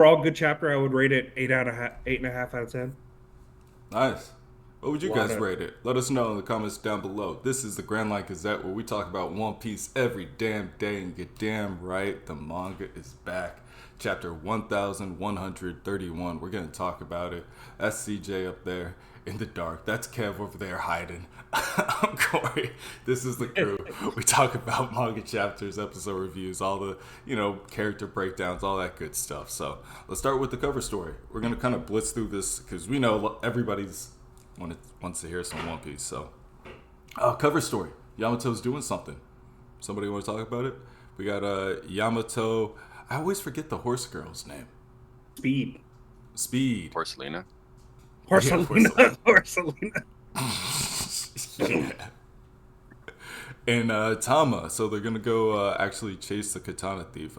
Overall, good chapter. I would rate it 8.5 out of 10. Nice. What would A you lot guys of rate it? Let us know in the comments down below. This is the Grand Line Gazette where we talk about One Piece every damn day, and you're damn right, the manga is back. Chapter 1131. We're going to talk about it. That's CJ up there in the dark. That's Kev over there hiding. I'm Corey. This is the crew. We talk about manga chapters, episode reviews, all the, character breakdowns, all that good stuff. So let's start with the cover story. We're going to kind of blitz through this because we know everybody's wants to hear some One Piece. So cover story. Yamato's doing something. Somebody want to talk about it? We got Yamato. I always forget the horse girl's name. speed. Speed. Porcelina. Porcelina. Porcelina. Yeah. And Tama. So they're gonna go actually chase the katana thief.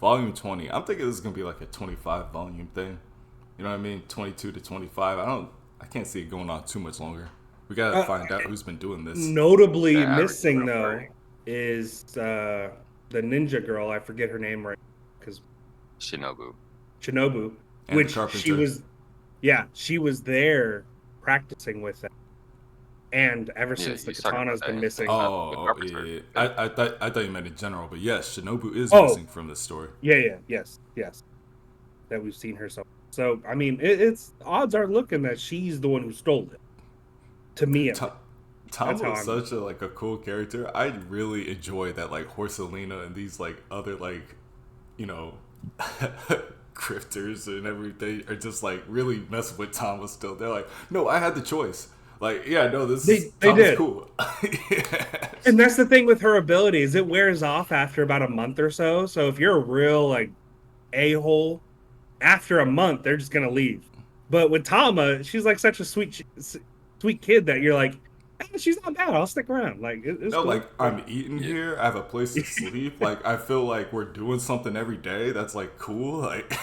Volume 20. I'm thinking this is gonna be like a 25 volume thing. You know what I mean? 22 to 25. I can't see it going on too much longer. We gotta find out who's been doing this. Notably The average missing, though, number. is the ninja girl. I forget her name right because Shinobu. Shinobu, And which the she carpenter. she was there practicing with them. And ever Yeah, since the he's talking katana's about been that. missing. Oh, carpenter. yeah. I thought you meant in general, but yes, Shinobu is Oh. missing from this story. Yes. That we've seen her so. I mean, it's odds are looking that she's the one who stole it. To me, Tom That's how was I'm- such a cool character. I really enjoy that Horselina and these other grifters and everything are just really messing with Thomas still. They're like, no, I had the choice. This They Thomas did. cool. Yeah. and that's the thing with her abilities. It wears off after about a month or so. So if you're a real a-hole, after a month they're just gonna leave. But with Tama, she's such a sweet kid that you're like, she's not bad. I'll stick around. It's No, cool. I'm eating here. I have a place to sleep. I feel like we're doing something every day. That's cool.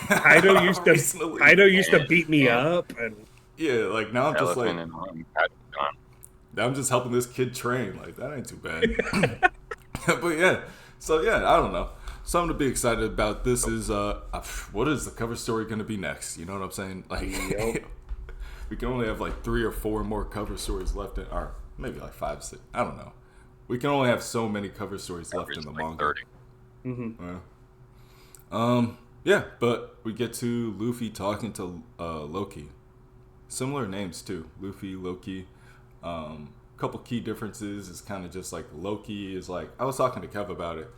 Kaido used to beat me Yeah. up, and Yeah, now I'm just Elephant and Gun. now I'm just helping this kid train. That ain't too bad. But yeah, so yeah, I don't know. Something to be excited about. This is what is the cover story going to be next? You know what I'm saying? Yep. We can only have 3 or 4 more cover stories left or maybe 5, 6. I don't know. We can only have so many cover stories left in the manga. 30. mhm. Yeah, but we get to Luffy talking to Loki. Similar names too, Luffy, Loki. Couple key differences is kind of just Loki is I was talking to Kev about it.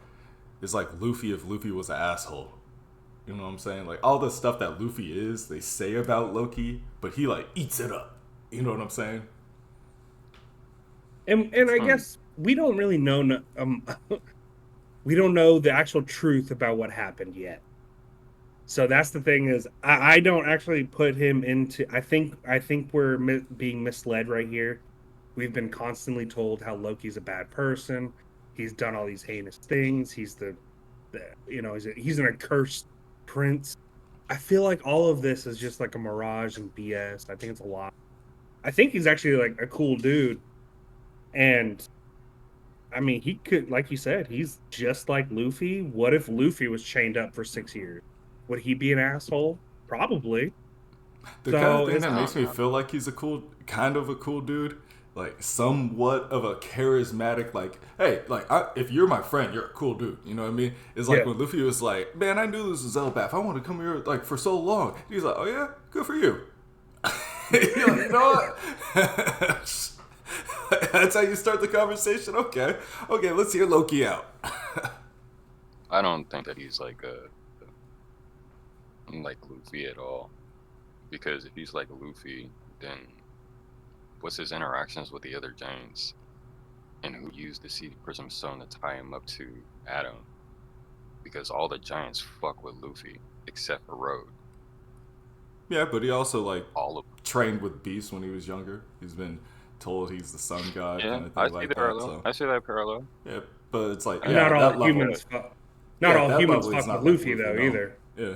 It's Luffy if Luffy was an asshole. You know what I'm saying? All the stuff that Luffy is, they say about Loki, but he eats it up. You know what I'm saying? And I guess we don't really know. We don't know the actual truth about what happened yet. So that's the thing is, I don't actually put him into. I think we're being misled right here. We've been constantly told how Loki's a bad person. He's done all these heinous things. He's he's an accursed prince. I feel like all of this is just a mirage and BS. I think it's a lot. I think he's actually a cool dude. And I mean, he could, like you said, he's just like Luffy. What if Luffy was chained up for 6 years? Would he be an asshole? Probably. The So kind of thing it's that not- makes me feel like he's a cool dude, somewhat of a charismatic, hey, if you're my friend, you're a cool dude. You know what I mean? It's Yeah. when Luffy was like, man, I knew this was Elbaf. I want to come here for so long. He's like, oh yeah, good for you. You're like, you know what? That's how you start the conversation. Okay, let's hear Loki out. I don't think that he's like Luffy at all. Because if he's like Luffy, then what's his interactions with the other giants? And who used the Seed Prism Stone to tie him up to Adam? Because all the giants fuck with Luffy, except for Road. Yeah, but he also All of them. trained with Beast when he was younger. He's been told he's the sun god Yeah, kind of I thing see like the that. parallel. So I see that parallel. yeah, but it's And not at all that level, humans. Not Yeah, all that humans level is fuck not with like Luffy, Luffy, though, no. either. Yeah.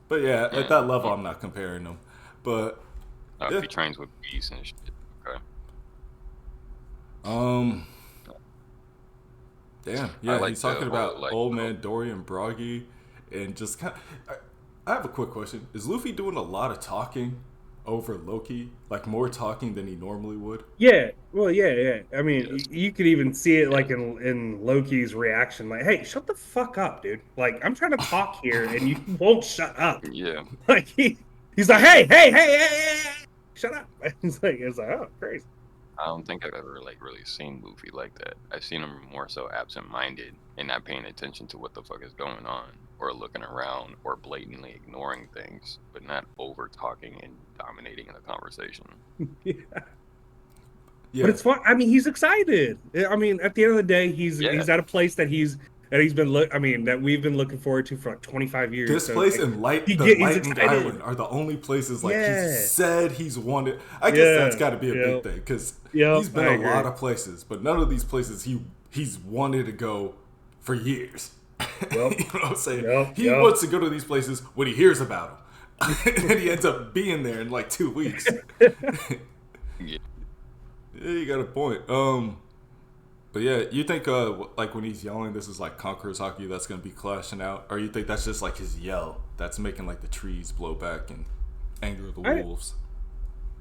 But yeah, at that level, I'm not comparing them. But yeah. If he trains with beasts and shit. Okay. damn, yeah, like he's the talking whole, about old man Dory and Broggy, and just kind of, I have a quick question. Is Luffy doing a lot of talking over Loki? Like more talking than he normally would? Yeah, well, yeah. I mean, Yes. you could even see it like Yes. in Loki's reaction, like, "Hey, shut the fuck up, dude! Like, I'm trying to talk here, and you won't shut up." Yeah. Like he's like, "Hey, shut up!" It's like, oh, crazy. I don't think I've ever like really seen Luffy like that. I've seen him more so absent-minded and not paying attention to what the fuck is going on, or looking around, or blatantly ignoring things, but not over talking and dominating the conversation. Yeah. But Yeah. it's fun. I mean, he's excited. I mean, at the end of the day, Yeah. he's at a place that he's been I mean, that we've been looking forward to for like 25 years. This So it's place like and the he's Lightning excited. Island are the only places like he's Yeah, said he's wanted. I guess that's yeah, got to be a big yep, thing because yep. he's I been a lot agree. of places, but none of these places he's wanted to go for years. Yep, You know what I'm saying? yep, He yep. wants to go to these places when he hears about them, and he ends up being there in like 2 weeks. Yeah. Yeah, you got a point. But yeah, you think like when he's yelling, this is like Conqueror's Hockey that's gonna be clashing out, or you think that's just like his yell that's making like the trees blow back and anger the I, wolves?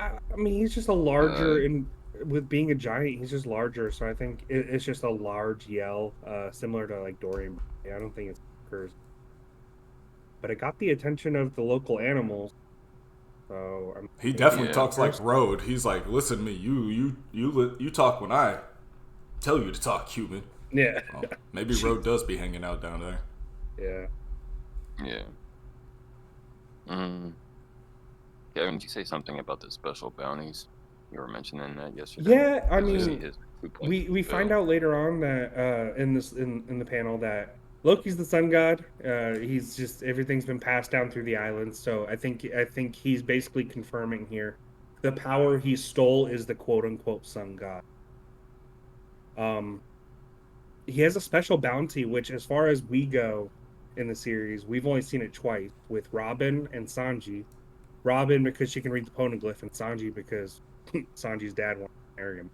I mean, he's just a Uh, larger and with being a giant, he's just larger. So I think it's just a large yell, similar to like Dorian. I don't think it's occurs, but it got the attention of the local animals. So He maybe definitely yeah. talks like Road. He's like, listen to me, you talk when I tell you to talk, human. yeah, Well, maybe Road jeez, does be hanging out down there. yeah. Yeah. Mm. Kevin, did you say something about the special bounties? You were mentioning that yesterday. Yeah, I Because you see mean, his 2 points we find fail. out later on that in the panel that Loki's the sun god. He's just everything's been passed down through the islands. So I think he's basically confirming here the power he stole is the quote unquote sun god. Um, he has a special bounty, which as far as we go in the series, we've only seen it twice with Robin and Sanji. Robin because she can read the poneglyph, and Sanji because Sanji's dad wanted to marry him.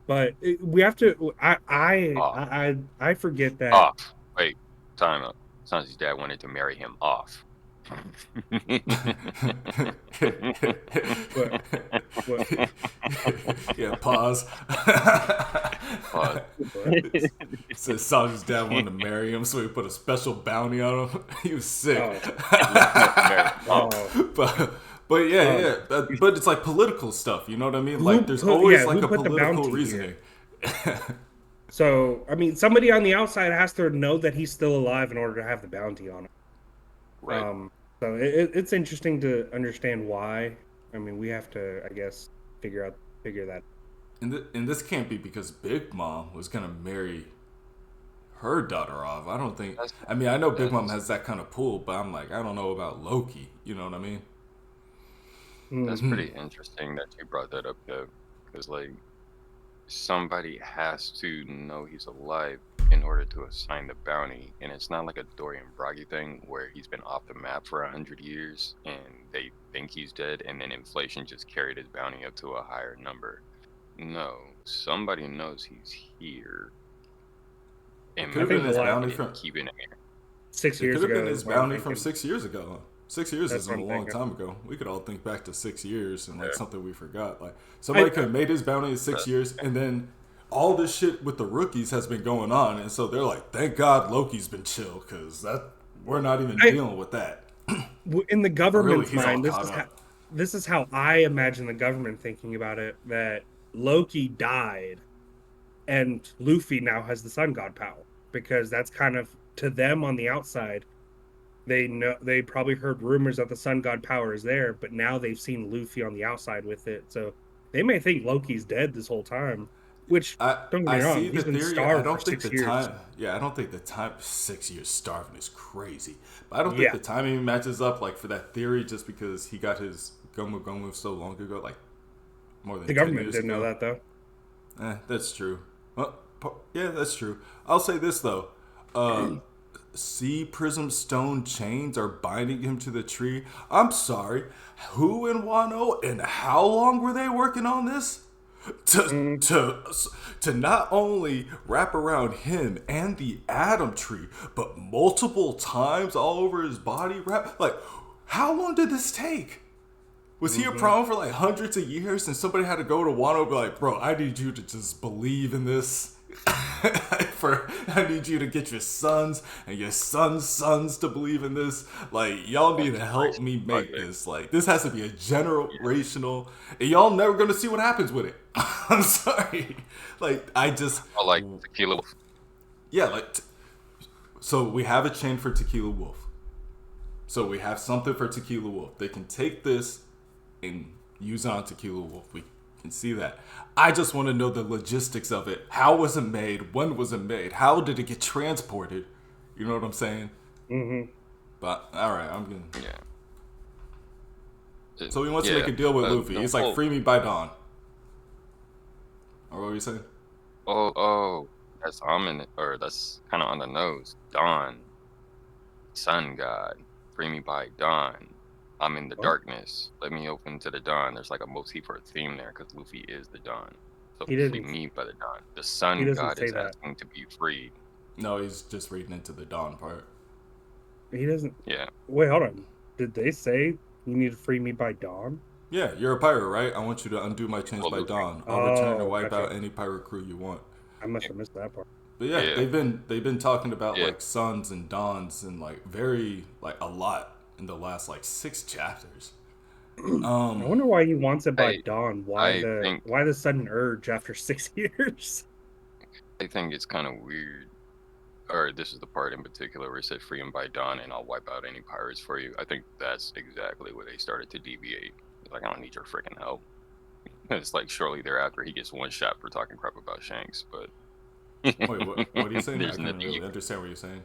But we have to. Off. I forget that. Off. Wait. Time up. Sanji's dad wanted to marry him off. What what Yeah, pause. Pause. what? Says Sanji's dad wanted to marry him, so he put a special bounty on him. He was sick. Oh Marry him off. oh. But yeah, Um, but it's like political stuff. You know what I mean? Like there's always like who a put the political bounty reasoning. here? So I mean, somebody on the outside has to know that he's still alive in order to have the bounty on him. Right. So it's interesting to understand why. I mean, we have to, I guess, figure that. And this can't be because Big Mom was gonna marry her daughter off. I don't think. That's I mean, I know Big Mom that's has that kind of pull, but I'm like, I don't know about Loki. You know what I mean? that's Hmm. pretty interesting that you brought that up, Kev. Because like somebody has to know he's alive in order to assign the bounty, and it's not like a Dorian Broggy thing where he's been off the map for 100 years and they think he's dead, and then inflation just carried his bounty up to a higher number. No, somebody knows he's here, It and could I have maybe think been the his that's last why bounty they from. didn't keep it in here. 6 years It could have been ago his is what I'm bounty from thinking. 6 years ago. 6 years That's isn't what a I'm long thinking. time ago. We could all think back to 6 years and like Yeah, something we forgot. Like I, somebody could have made his bounty in six but years, and then all this shit with the rookies has been going on, and so they're like, "Thank God Loki's been chill, because that we're not even I dealing with that." in the But really, government's he's all mind, caught up. this is how I imagine the government thinking about it. That Loki died, and Luffy now has the sun god power because that's kind of to them on the outside. They probably heard rumors that the sun god power is there, but now they've seen Luffy on the outside with it, so they may think Loki's dead this whole time. Which don't get I me see wrong, the he's been theory. I starved for don't think six the years. time. Yeah, I don't think the time. 6 years starving is crazy, but I don't think Yeah, the timing matches up. Like for that theory, just because he got his Gomu Gomu so long ago, like more than the 10 government years didn't know ago. that though. That's true. Well, yeah, that's true. I'll say this though. Sea prism stone chains are binding him to the tree. I'm sorry. Who in Wano and how long were they working on this? to to not only wrap around him and the Atom Tree, but multiple times all over his body. Like, how long did this take? Was he a problem for like hundreds of years, and somebody had to go to Wano and be like, "Bro, I need you to just believe in this. I need you to get your sons and your sons to believe in this. Like, y'all need to help me make this. Like, this has to be a generational. And y'all never gonna see what happens with it. I'm sorry. Like, I just like Tequila. yeah, like so we have a chain for Tequila Wolf. So we have something for Tequila Wolf. They can take this and use it on Tequila Wolf. We can see that. I just want to know the logistics of it. How was it made? When was it made? How did it get transported? You know what I'm saying? Mm-hmm. But all right, I'm gonna. Yeah. So he wants to make a deal with Luffy. He's like, "Free me by dawn." Or what were you saying? Oh, that's ominous, or that's kind of on the nose. Dawn, sun god, free me by dawn. I'm in the darkness. Let me open to the dawn. There's like a motif or a theme there because Luffy is the dawn. So free me by the dawn. The sun god is asking to be freed. No, he's just reading into the dawn part. He doesn't. Yeah. Wait, hold on. Did they say you need to free me by dawn? Yeah, you're a pirate, right? I want you to undo my chains by dawn. I'll return to wipe out any pirate crew you want. I must have missed that part. But yeah, they've been talking about like suns and dawns and like very like a lot in the last like 6 chapters. I wonder why he wants it by dawn. Why the sudden urge after 6 years? I think it's kind of weird. Or this is the part in particular where it said free him by dawn and I'll wipe out any pirates for you. I think that's exactly where they started to deviate. Like, I don't need your freaking help. It's like shortly thereafter he gets one shot for talking crap about Shanks, but wait, what are you saying? I couldn't really understand what you're saying.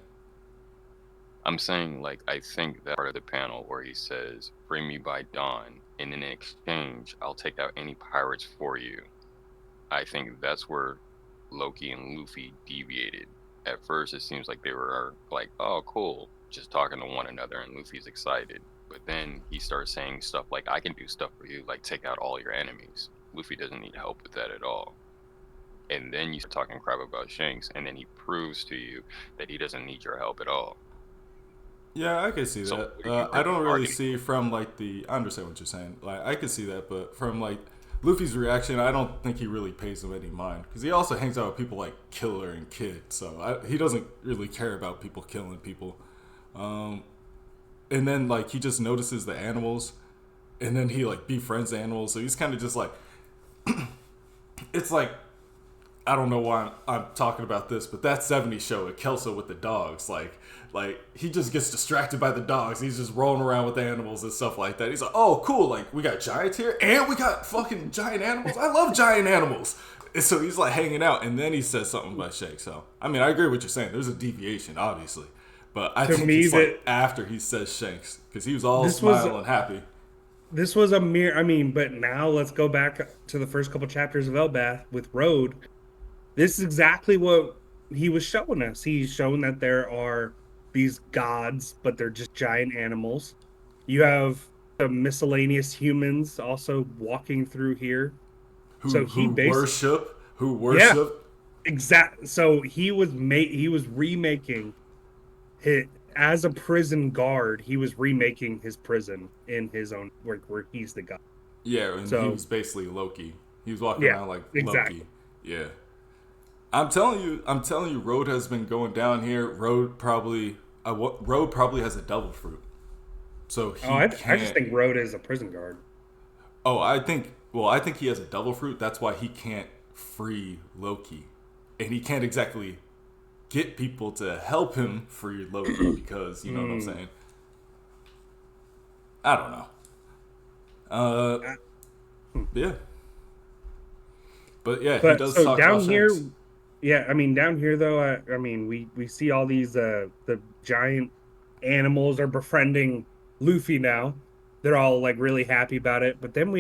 I'm saying, like, I think that part of the panel where he says, free me by dawn, and in exchange, I'll take out any pirates for you. I think that's where Loki and Luffy deviated. At first, it seems like they were like, oh, cool, just talking to one another, and Luffy's excited. But then he starts saying stuff like, I can do stuff for you, like take out all your enemies. Luffy doesn't need help with that at all. And then you start talking crap about Shanks, and then he proves to you that he doesn't need your help at all. Yeah, I can see that. I don't really see from like I understand what you're saying. Like, I can see that, but from like Luffy's reaction, I don't think he really pays him any mind because he also hangs out with people like Killer and Kid, so he doesn't really care about people killing people. And then like he just notices the animals, and then he like befriends the animals, so he's kind of just like, it's like, I don't know why I'm talking about this, but that 70s show at Kelso with the dogs, like he just gets distracted by the dogs. He's just rolling around with the animals and stuff like that. He's like, oh, cool, like we got giants here and we got fucking giant animals. I love giant animals. And so he's like hanging out, and then he says something about Shanks. So I mean, I agree with what you're saying. There's a deviation, obviously, but I think it's like after he says Shanks because he was all smiling and happy. This was a mere. I mean, but now let's go back to the first couple chapters of Elbath with Road. This is exactly what he was showing us. He's showing that there are these gods, but they're just giant animals. You have the miscellaneous humans also walking through here. Who worship. Yeah, exactly. So he was remaking it as a prison guard. He was remaking his prison in his own where he's the god. Yeah, and he was basically Loki. He was walking around like Loki. Yeah. I'm telling you, Road has been going down here. Road probably has a devil fruit. So I just think Road is a prison guard. Oh, I think he has a devil fruit. That's why he can't free Loki, and he can't exactly get people to help him free Loki because you know what I'm saying. I don't know. Yeah, but yeah, he does talk down about here. Shanks. Yeah, I mean, down here, though, I mean, we see all these, the giant animals are befriending Luffy now. They're all, like, really happy about it. But then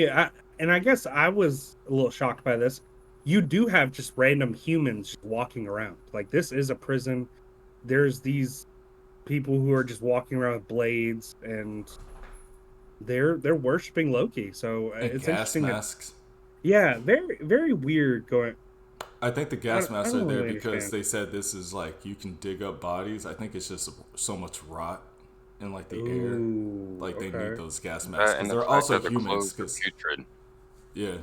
and I guess I was a little shocked by this. You do have just random humans just walking around. Like, this is a prison. There's these people who are just walking around with blades, and they're worshiping Loki. So and it's gas interesting. Masks. Yeah, very very weird. Going, I think the gas I masks are don't there really because understand. they said this is like you can dig up bodies. I think it's just so much rot in like the air. Ooh, Like they need okay. those gas masks That because and the they're fact also that the humans. clothes are Because putrid. yeah,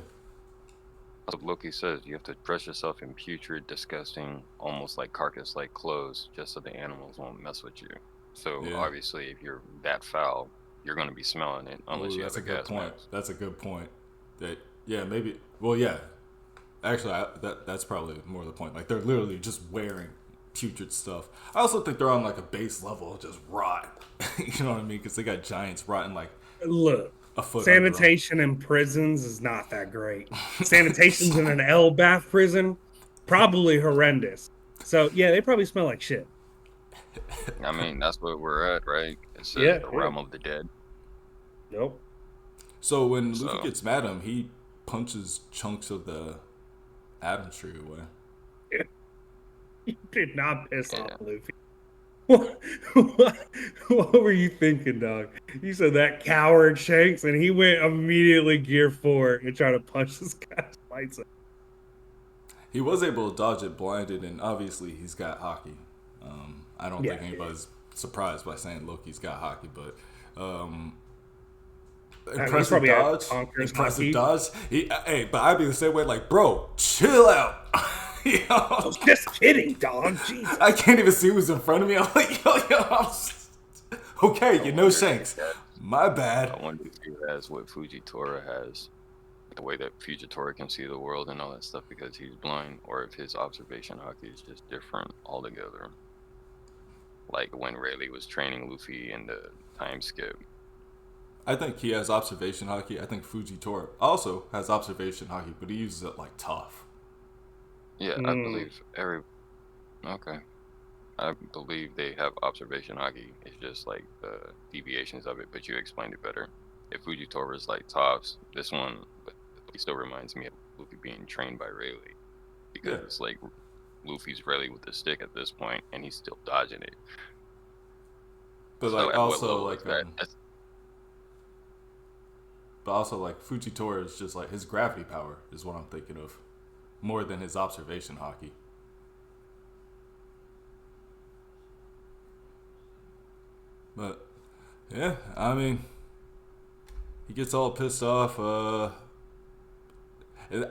That's what Loki says. You have to dress yourself in putrid, disgusting, almost like carcass-like clothes, just so the animals won't mess with you. So yeah. obviously, if you're that foul, you're going to be smelling it unless Oh, you have that's a a good gas point. mask. That's a good point. That yeah, maybe. Well, yeah. Actually, that's probably more the point. Like they're literally just wearing putrid stuff. I also think they're on like a base level of just rot. You know what I mean? Because they got giants rotting like Look, a foot under them. sanitation in prisons is not that great. Sanitation's in an L bath prison, probably horrendous. So yeah, they probably smell like shit. I mean, that's what we're at, right? It says Yeah, the yeah. realm of the dead. Nope. So when Luffy So gets mad at him, he punches chunks of the Adam tree away. You did not piss off yeah, Luffy. What were you thinking, dog? You said that coward Shanks, and he went immediately gear four and tried to punch this guy's lights out. He was able to dodge it blinded, and obviously he's got hockey. I don't Yeah, think yeah. anybody's surprised by saying Loki's got hockey, but um, I mean, he impressive probably had dodge. Conker's Impressive hockey. dodge. Hey, but I'd be the same way. Like, bro, chill out. You I know? was just kidding, dog. Jesus. I can't even see who's in front of me. I'm like, okay, I you know wonder if Shanks. he has, My bad. I wonder if he has what Fujitora has, the way that Fujitora can see the world and all that stuff because he's blind, or if his observation hockey is just different altogether. Like when Rayleigh was training Luffy in the time skip. I think he has observation hockey. I think Fujitora also has observation hockey, but he uses it like tough. Yeah, I Mm, believe every okay. I believe they have observation hockey. It's just like the deviations of it, but you explained it better. If Fujitora is like tops, this one, but he still reminds me of Luffy being trained by Rayleigh Yeah, because it's like Luffy's Rayleigh with the stick at this point, and he's still dodging it. but So like at what also level is like that? That's, but also like Fujitora is just like his gravity power is what I'm thinking of, more than his observation hockey. But yeah, I mean, he gets all pissed off.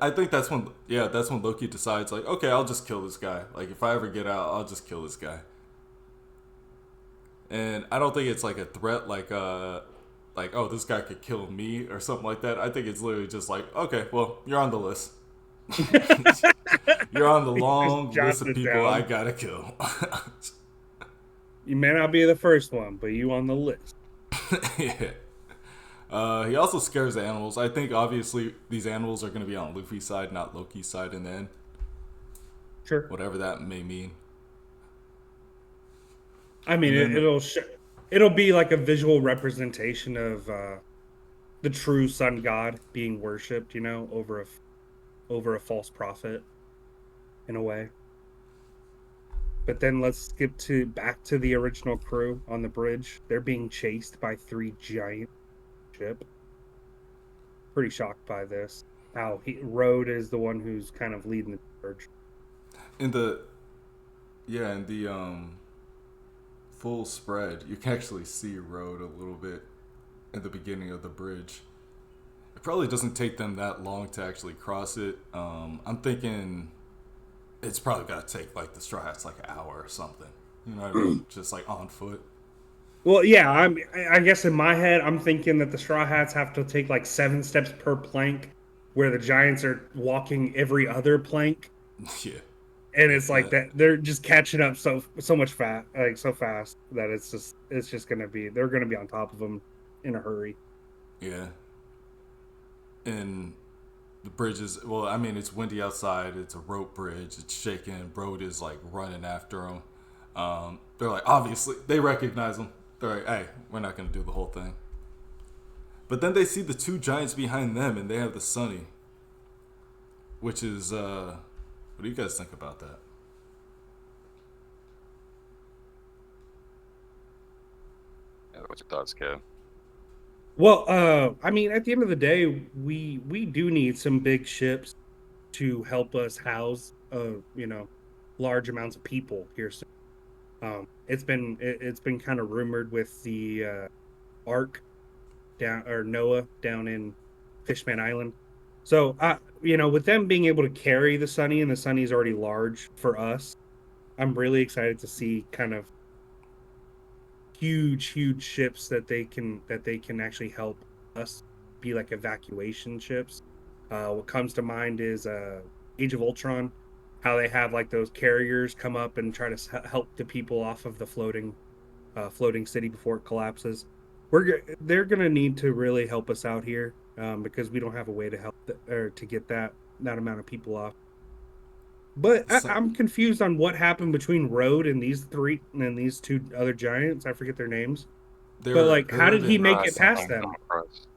I think that's when Loki decides like, okay, I'll just kill this guy. Like if I ever get out, I'll just kill this guy. And I don't think it's like a threat like oh this guy could kill me or something like that. I think it's literally just like, okay, well, you're on the list. You're on the he just long list jotted of it people I down. gotta kill. You may not be the first one, but you on the list. Yeah. He also scares the animals. I think obviously these animals are going to be on Luffy's side, not Loki's side in the end. Sure. Whatever that may mean. I mean, And then, it'll be like a visual representation of the true sun god being worshipped, over over a false prophet in a way. But then let's skip to back to the original crew on the bridge. They're being chased by three giant ship. Pretty shocked by this. How Road is the one who's kind of leading the charge. in the, yeah, in the full spread, you can actually see Road a little bit at the beginning of the bridge. It probably doesn't take them that long to actually cross it. I'm thinking it's probably got to take like the Straw Hats like an hour or something. You know what I mean? Just like on foot. Well, yeah, I guess in my head, I'm thinking that the Straw Hats have to take like 7 steps per plank, where the Giants are walking every other plank, Yeah. and it's like That, that they're just catching up so much fast, like so fast that it's just gonna be they're gonna be on top of them in a hurry. yeah. And the bridge is, well, I mean, it's windy outside. It's a rope bridge. It's shaking. Road is like running after him. They're like, obviously, they recognize him. They're like, hey, we're not going to do the whole thing. But then they see the two giants behind them and they have the Sunny, which is, what do you guys think about that? what's your thoughts, Kev? Well, I mean, at the end of the day, we do need some big ships to help us house, large amounts of people here soon. It's been kind of rumored with the Ark down or Noah down in Fishman Island. So, with them being able to carry the Sunny, and the Sunny's already large for us, I'm really excited to see kind of huge ships that they can actually help us be like evacuation ships. What comes to mind is Age of Ultron, how they have like those carriers come up and try to help the people off of the floating city before it collapses. They're gonna need to really help us out here, because we don't have a way to or to get that amount of people off. But So I'm confused on what happened between Road and these three and these two other giants. I forget their names. they But were like, how did good he and make Straws it don't past something. come them? across.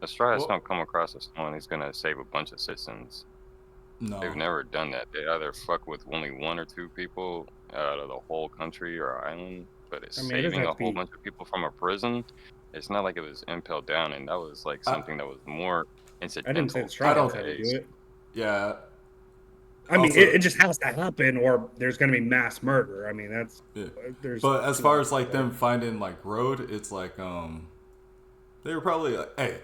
The Straws Well, don't come across as someone who's gonna save a bunch of citizens. They've no. never done that. They either fuck with only one or two people out of the whole country or island, but it's I mean, it doesn't saving have a to whole be. bunch of people from a prison. It's not like it was impelled down, and that was like I something that was more I didn't say the incidental Straw I to Hats don't. had to a. do it. Yeah. I mean, Also, it just has to happen, or there's going to be mass murder. I mean, yeah. there's But as two far as options like there. them finding like road, it's like they were probably like, hey,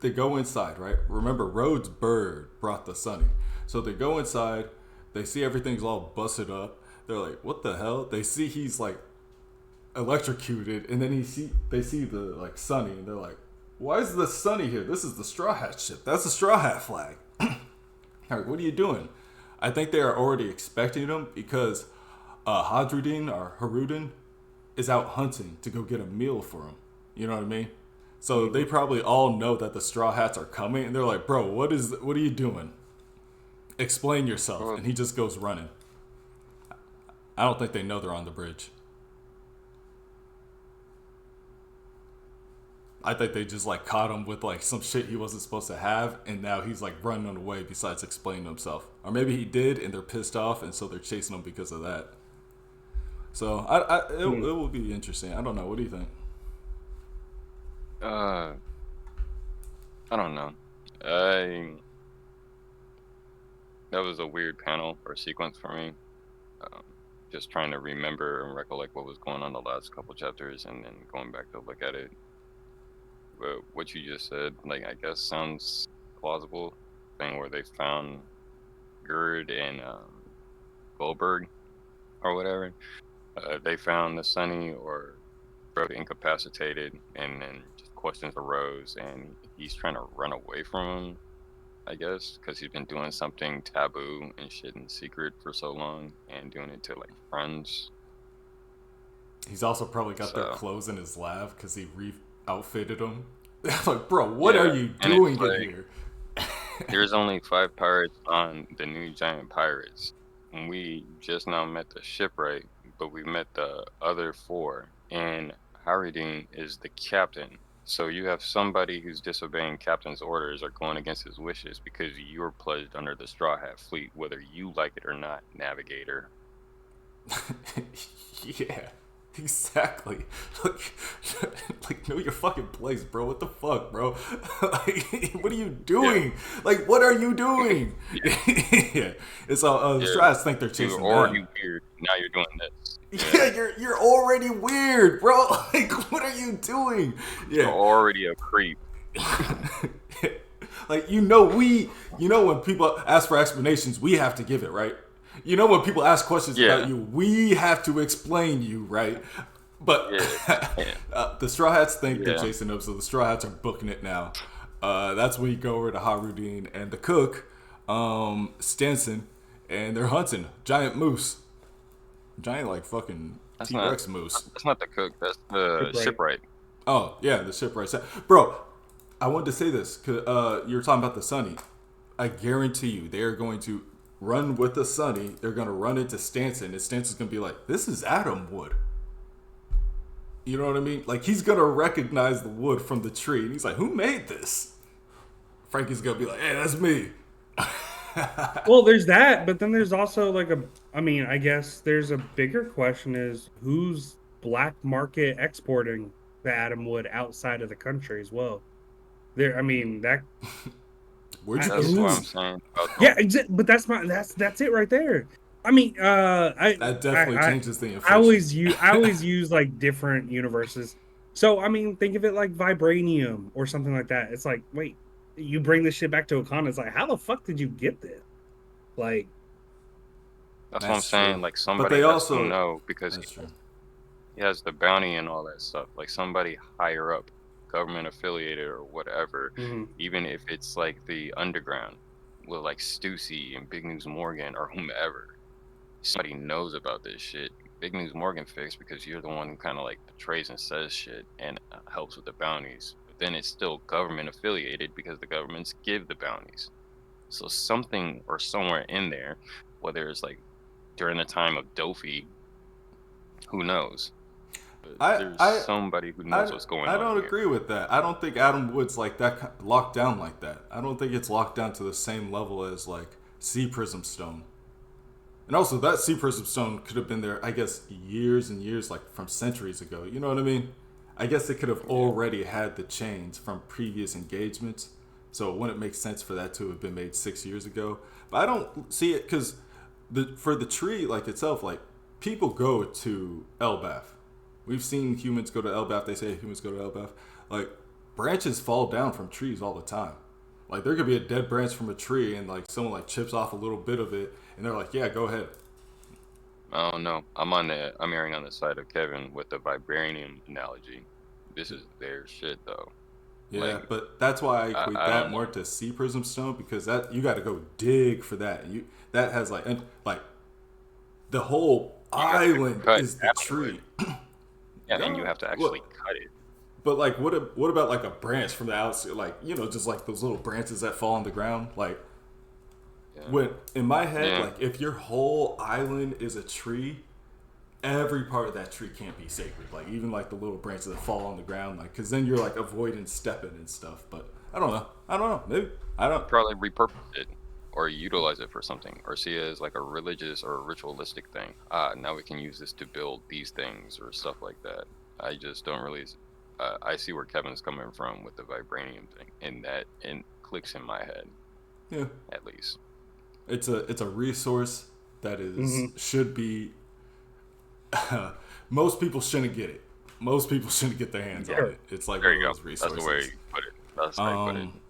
they go inside, right? Remember, Rhodes' bird brought the Sunny. So they go inside, they see everything's all busted up. They're like, what the hell? They see he's like electrocuted, and then they see the like Sunny, and they're like, why is the Sunny here? This is the Straw Hat ship. That's the Straw Hat flag. Like, what are you doing? I think they are already expecting them because Hadruddin or Harudin is out hunting to go get a meal for him. You know what I mean? So they Mhm. probably all know that the Straw Hats are coming, and they're like, "Bro, what are you doing? Explain yourself." Well, And he just goes running. I don't think they know they're on the bridge. I think they just like caught him with like some shit he wasn't supposed to have, and now he's like running away. Besides explaining himself, or maybe he did, and they're pissed off, and so they're chasing him because of that. So it Hmm. will be interesting. I don't know. What do you think? uh, I don't know. I That was a weird panel or sequence for me. Um, just trying to remember and recollect what was going on the last couple chapters, and then going back to look at it. But what you just said, like, I guess sounds plausible. Thing where they found Gerd and Goldberg or whatever. They found the Sunny or Road incapacitated, and then just questions arose, and he's trying to run away from him. I guess because he's been doing something taboo and shit in secret for so long, and doing it to like friends. He's also probably got their So clothes in his lab because he re-outfitted them. Like, bro, what are yeah, you and it's doing in like here? there's only 5 pirates on the new giant pirates. And we just now met the shipwright, but we met the other four. And Haridin is the captain. So you have somebody who's disobeying captain's orders or going against his wishes because you're pledged under the Straw Hat Fleet, whether you like it or not, navigator. Yeah, exactly. Like, like, know your fucking place, bro. What the fuck, bro? Like, what are you Yeah, doing? Like, what are you doing? yeah, Yeah, it's all the yeah. Strats think they're You're chasing them. already weird. Now you're doing this. Yeah. Yeah, you're already weird, bro. Like, what are you doing? You're Yeah. already a creep. Like, when people ask for explanations, we have to give it, right? When people ask questions about Yeah, you, we have to explain you, right? But yeah, yeah, the Straw Hats think they're yeah. chasing them, so the Straw Hats are booking it now. That's when you go over to Harudin and the cook, Stenson, and they're hunting giant moose, giant like fucking That's T not Rex moose. that's not the cook. That's the Shipwright. shipwright. Oh yeah, the shipwright. Bro, I wanted to say this because you were talking about the Sunny. I guarantee you, they are going to run with the Sunny. They're going to run into Stanton, and Stanton's going to be like, "This is Adam Wood." You know what I mean? Like, he's going to recognize the wood from the tree, and he's like, "Who made this?" Frankie's going to be like, "Hey, that's me." Well, there's that, but then there's also like I mean, I guess there's a bigger question is who's black market exporting that Adam would outside of the country as well. There, I mean that. Where'd you That's get what I'm this? saying. About Yeah, but that's it right there. I mean, That definitely changes the I inflation. always use like different universes. So I mean, think of it like vibranium or something like that. It's like, wait, you bring this shit back to Wakanda. It's like, how the fuck did you get this? Like, That's what I'm That's true. saying. Like But somebody they has to also. know because That's true. he has the bounty and all that stuff. Like somebody higher up, government affiliated or whatever, mhm. even if it's like the underground with like Stussy and Big News Morgan or whomever, somebody knows about this shit. Big News Morgan fixed because you're the one who kind of like portrays and says shit and helps with the bounties. But then it's still government affiliated because the governments give the bounties. So something or somewhere in there, whether it's like during the time of Dofi, who knows? But I there's I somebody who knows I what's going I on don't here. agree with that. I don't think Adam Wood's like that locked down like that. I don't think it's locked down to the same level as like Sea Prism Stone. And also, that Sea Prism Stone could have been there, I guess, years and years, like from centuries ago. You know what I mean? I guess it could have Yeah. already had the chains from previous engagements. So it wouldn't make sense for that to have been made 6 years ago. But I don't see it because for the tree like itself, like people go to Elbath. We've seen humans go to Elbath. They say humans go to Elbath. Like branches fall down from trees all the time. Like there could be a dead branch from a tree, and like someone like chips off a little bit of it, and they're like, "Yeah, go ahead." I don't know. I'm erring on the side of Kevin with the vibranium analogy. This is their shit though. Yeah, Like but that's why I equate I that don't more know. to sea prism stone because that you got to go dig for that. And you that has like and like the whole You got to island cut is the down to it. tree. Yeah, and you Yeah, have to actually well, cut it. but like what about like a branch from the outside? Like just like those little branches that fall on the ground. Like Yeah. when in my head, Yeah. like if your whole island is a tree, every part of that tree can't be sacred. Like even like the little branches that fall on the ground, like because then you're like avoiding stepping and stuff. But I don't know. I don't know. Maybe I don't. Probably repurpose it or utilize it for something or see it as like a religious or a ritualistic thing. Now we can use this to build these things or stuff like that. I just don't really. I see where Kevin's coming from with the vibranium thing, and that it clicks in my head Yeah, at least. it's a resource that is Mhm. should be. Most people shouldn't get it. Most people shouldn't get their hands on Sure. it. It's like There one you of go. those That's the way resources. you put it. That's how you put it. Um,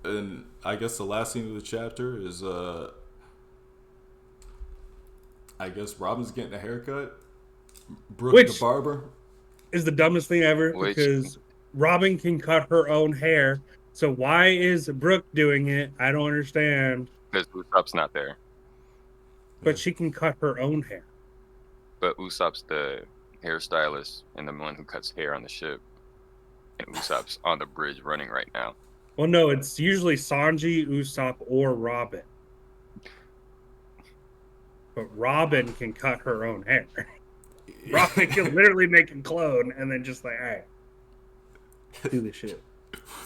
and I guess the last scene of the chapter is I guess Robin's getting a haircut. Brooke the Which barber. is the dumbest thing ever Which because Robin can cut her own hair. So why is Brooke doing it? I don't understand. because Usopp's not there, But she can cut her own hair. but Usopp's the hairstylist and the one who cuts hair on the ship, and Usopp's on the bridge running right now. Well, no, it's usually Sanji, Usopp, or Robin. But Robin can cut her own hair. Robin can literally make a clone and then just like, all right, do this shit.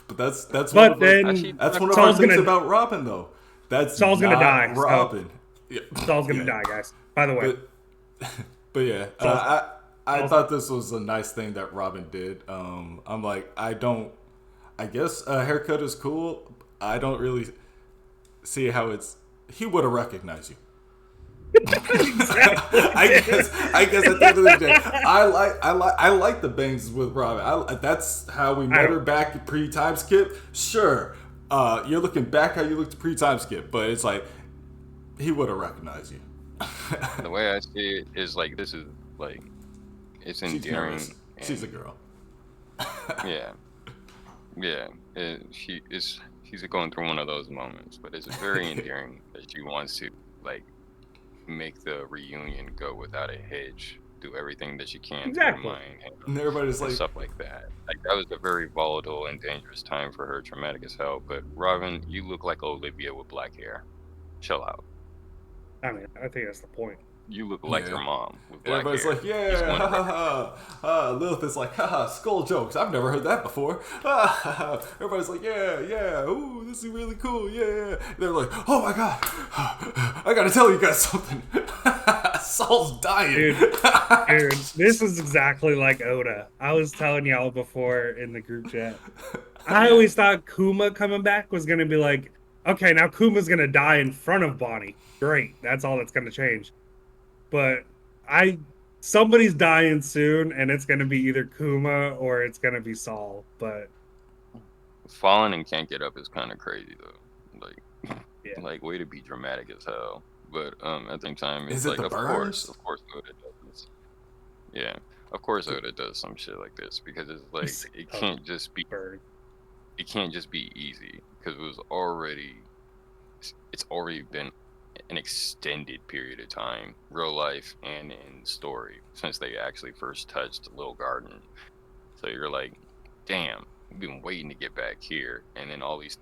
But that's one But of then Actually, that's one of Saul's our things gonna about Robin though. That's Saul's gonna not die, so- Robin. Yeah. Saul's gonna Yeah. die, guys. By the way, But yeah, Saul's- I Saul's- thought this was a nice thing that Robin did. I'm like I guess a haircut is cool. I don't really see how he would have recognized you. exactly. I guess at the end of the day, I like the bangs with Robin. That's how we met her back pre time skip. Sure, you're looking back how you looked pre time skip, but it's like he would have recognized you. the way I see it is like this is like it's She's endearing. nervous. She's a girl. Yeah, yeah. She's going through one of those moments, but it's very endearing that she wants to like make the reunion go without a hitch, do everything that she can Exactly. to her mind And everybody's and like, stuff like that. Like that was a very volatile and dangerous time for her, traumatic as hell. But Robin, you look like Olivia with black hair. Chill out. I mean, I think that's the point. You look like Yeah. your mom with black everybody's hair. like, Just yeah, one ha of ha them. ha. Lilith is like, ha ha, skull jokes. I've never heard that before. Everybody's like, yeah, ooh, this is really cool, yeah. They're like, oh my god, I gotta tell you guys something. Saul's dying. Dude, this is exactly like Oda. I was telling y'all before in the group chat. I always thought Kuma coming back was gonna be like, okay, now Kuma's gonna die in front of Bonnie. Great, that's all that's gonna change. But somebody's dying soon, and it's gonna be either Kuma or it's gonna be Saul. But Falling and can't get up is kind of crazy though. yeah, Like way to be dramatic as hell. But at the same time, it's Is it like the burns? of course Oda does this. Yeah, of course Oda does some shit like this because it's like it can't just be bird. it can't just be easy because it's already been an extended period of time, real life and in story, since they actually first touched Little Garden. So you're like, damn, we've been waiting to get back here, and then all these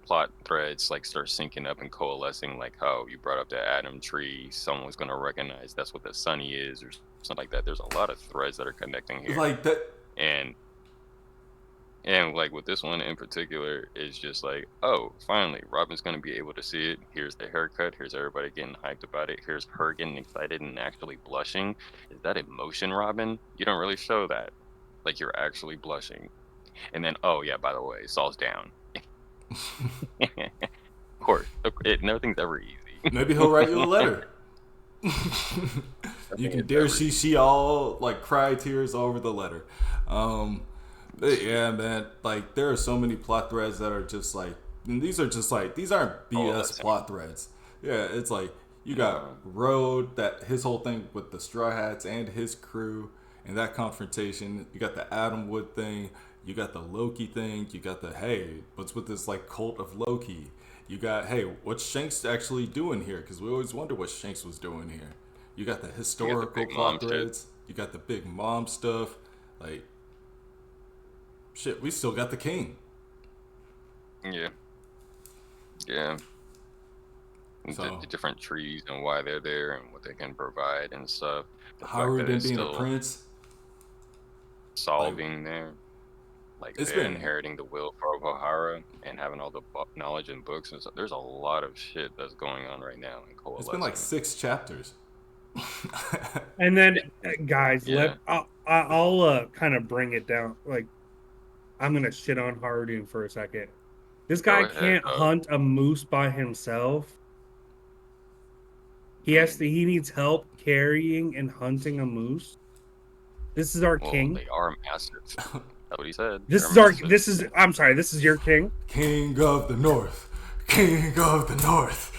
plot threads like start syncing up and coalescing, like how you brought up the Adam tree. Someone's gonna recognize that's what the Sunny is, or something like that. There's a lot of threads that are connecting here, Like that. and like with this one in particular, it's just like, oh, finally, Robin's gonna be able to see it. Here's the haircut. Here's everybody getting hyped about it. Here's her getting excited and actually blushing. Is that emotion, Robin? You don't really show that. Like you're actually blushing. And then, oh yeah, by the way, Saul's down. Of course, nothing's ever easy. Maybe he'll write you a letter. You can dare she all like cry tears over the letter. But yeah, man, like there are so many plot threads that are just like, and these aren't BS plot threads. Yeah, it's like you got Road, that his whole thing with the Straw Hats and his crew and that confrontation. You got the Adam Wood thing. You got the Loki thing. You got the, hey, what's with this like cult of Loki? You got, hey, what's Shanks actually doing here? Because we always wonder what Shanks was doing here. You got the historical plot threads. You got the big mom stuff. Like, shit, we still got the king. Yeah. So, the different trees and why they're there and what they can provide and stuff. Haruden being a prince. Saul like, being there. Like it's they're been inheriting the will for Ohara and having all the knowledge and books and stuff. There's a lot of shit that's going on right now in Coalescing. It's been like 6 chapters. And then, guys, I'll kind of bring it down. Like, I'm gonna shit on Haruden for a second. This guy can't hunt a moose by himself. He needs help carrying and hunting a moose. This is our king. They are massive. That's what he said. This is your king. King of the North. King of the North.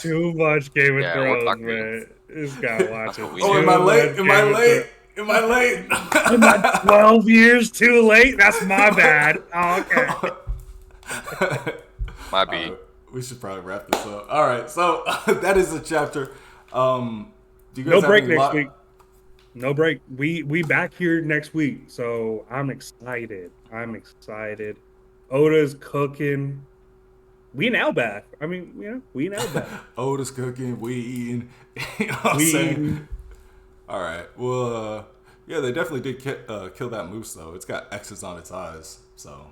Too much Game of Thrones, man. This guy watches. Oh, am I late? Am I late? Am I late? Am I 12 years too late? That's my bad. Oh, okay. Might be. We should probably wrap this up. All right, so that is a chapter. Do you guys no have break any next week. No break. We back here next week, so I'm excited. Oda's cooking. We now back. I mean, we now back. Oda's cooking. We eating. You know what I'm saying? All right. Well, yeah, they definitely did kill that moose though. It's got X's on its eyes, so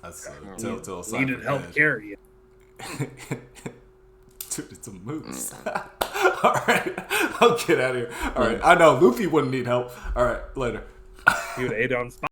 that's a telltale sign. Needed help carry it. Dude, it's a moose. All right, I'll get out of here. All right, I know Luffy wouldn't need help. All right, later. He would ate on spot.